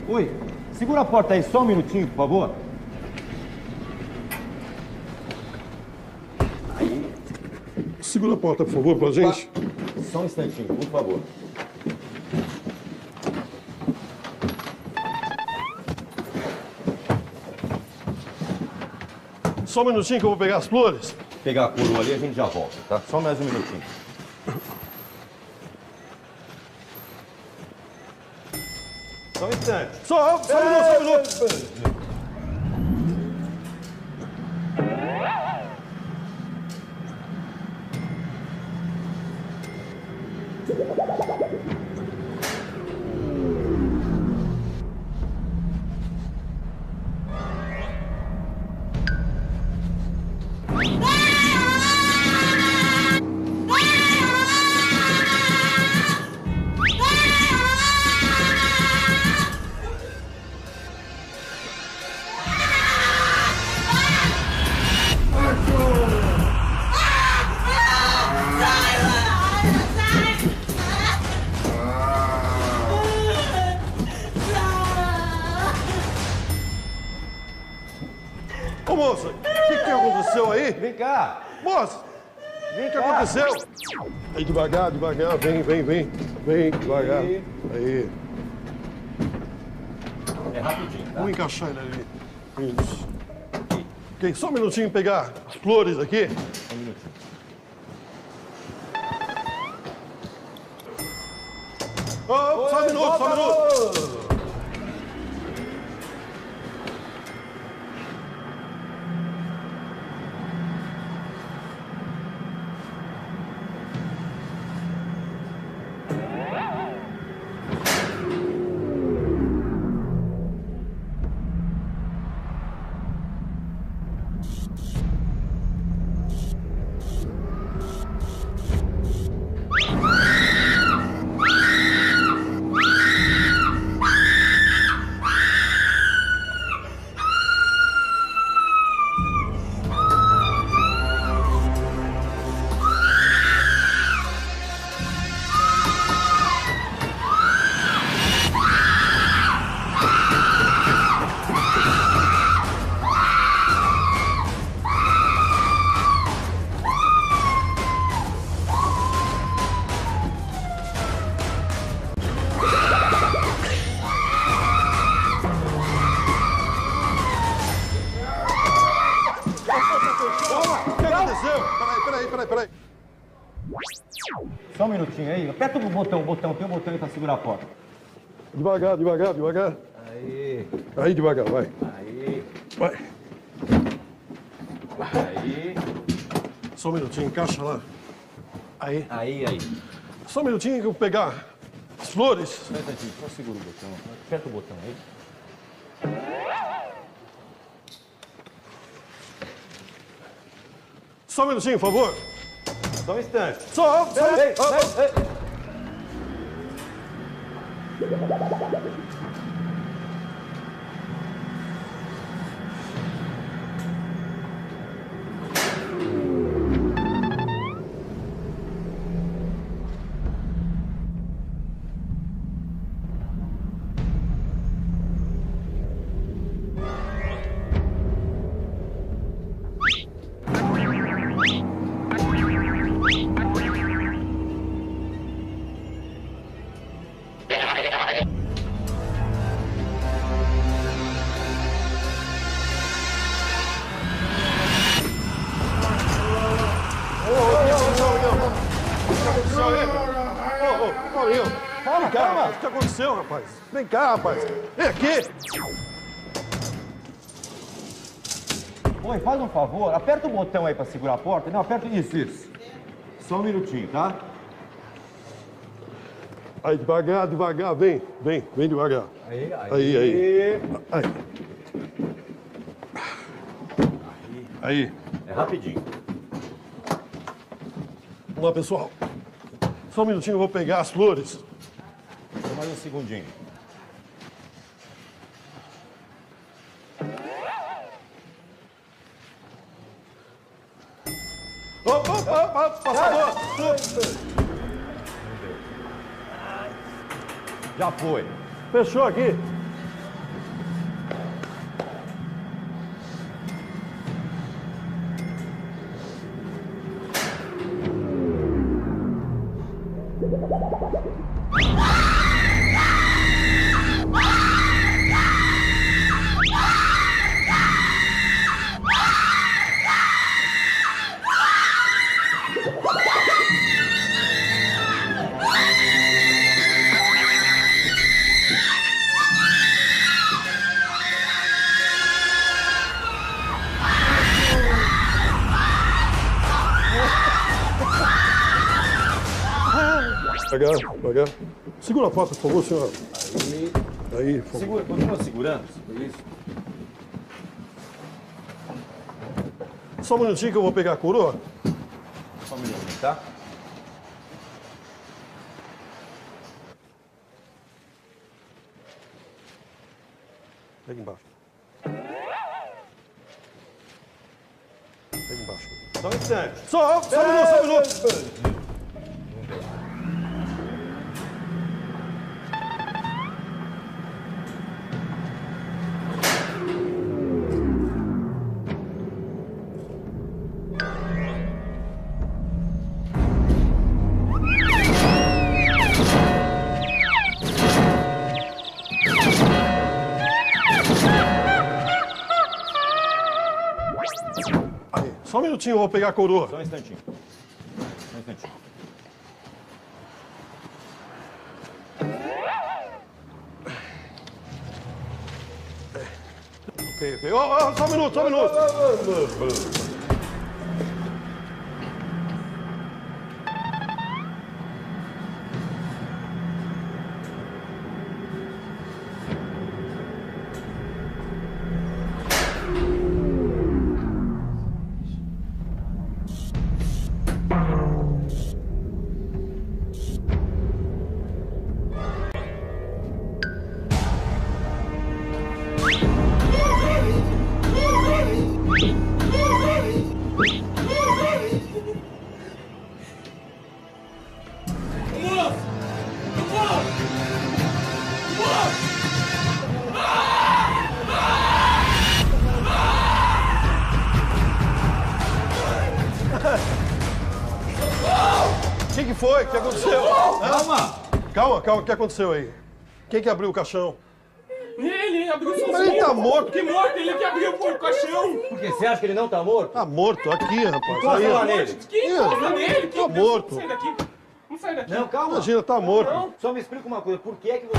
Oi, segura a porta aí só um minutinho, por favor. Aí. Segura a porta, por favor, pra gente. Só um instantinho, por favor. Só um minutinho que eu vou pegar as flores. Pegar a coroa ali, a gente já volta, tá? Só mais um minutinho. Só um instante. Só um minuto. Ô, moça, o que aconteceu aí? Vem cá. Moça, Vem o que cá. aconteceu? Aí, devagar, vem. Vem, devagar. Aí. É rapidinho, tá? Vamos encaixar ele ali. Isso. Ok, só um minutinho pegar as flores aqui. Um minutinho. Oh, só um minuto. Peraí. Só um minutinho aí. Aperta o botão, tem um botão aí pra segurar a porta. Devagar. Aí. Aí, devagar, vai. Aí. Vai. Aí. Só um minutinho, encaixa lá. Aí. Aí. Só um minutinho que eu vou pegar as flores. Só um instantinho, só segura o botão. Aperta o botão aí. Só um minutinho, por favor. Só um instante. Só. Ei. Calma. O que aconteceu, rapaz? Vem cá, rapaz. Vem aqui. Oi, faz um favor, aperta o botão aí pra segurar a porta. Não, aperta isso. Só um minutinho, tá? Aí, devagar, vem devagar. Aí. É rapidinho. Vamos lá, pessoal. Só um minutinho, eu vou pegar as flores. Só mais um segundinho. Opa, passador! Já foi. Fechou aqui. Devagar. Segura a porta, por favor, senhor. Aí, por favor. Segura, continua segurando. Isso. Só um minutinho que eu vou pegar a coroa. Só um minutinho, tá? Pega embaixo. Pega embaixo. Só um instante. Só um minuto. Só um minutinho, eu vou pegar a coroa. Só um instantinho. Só um instantinho. Ok. Só um minuto. O que foi? O que aconteceu? Calma, o que aconteceu aí? Quem que abriu o caixão? Ele abriu sozinho. Mas ele tá morto. Que morto? Ele que abriu o caixão. Por quê? Você acha que ele não tá morto? Tá morto, aqui, rapaz. Encosta lá Aí, nele. Que encosta nele? Tá morto. Não sai daqui. Não sai daqui. Não, calma. imagina, tá morto. Só me explica uma coisa. Por que você...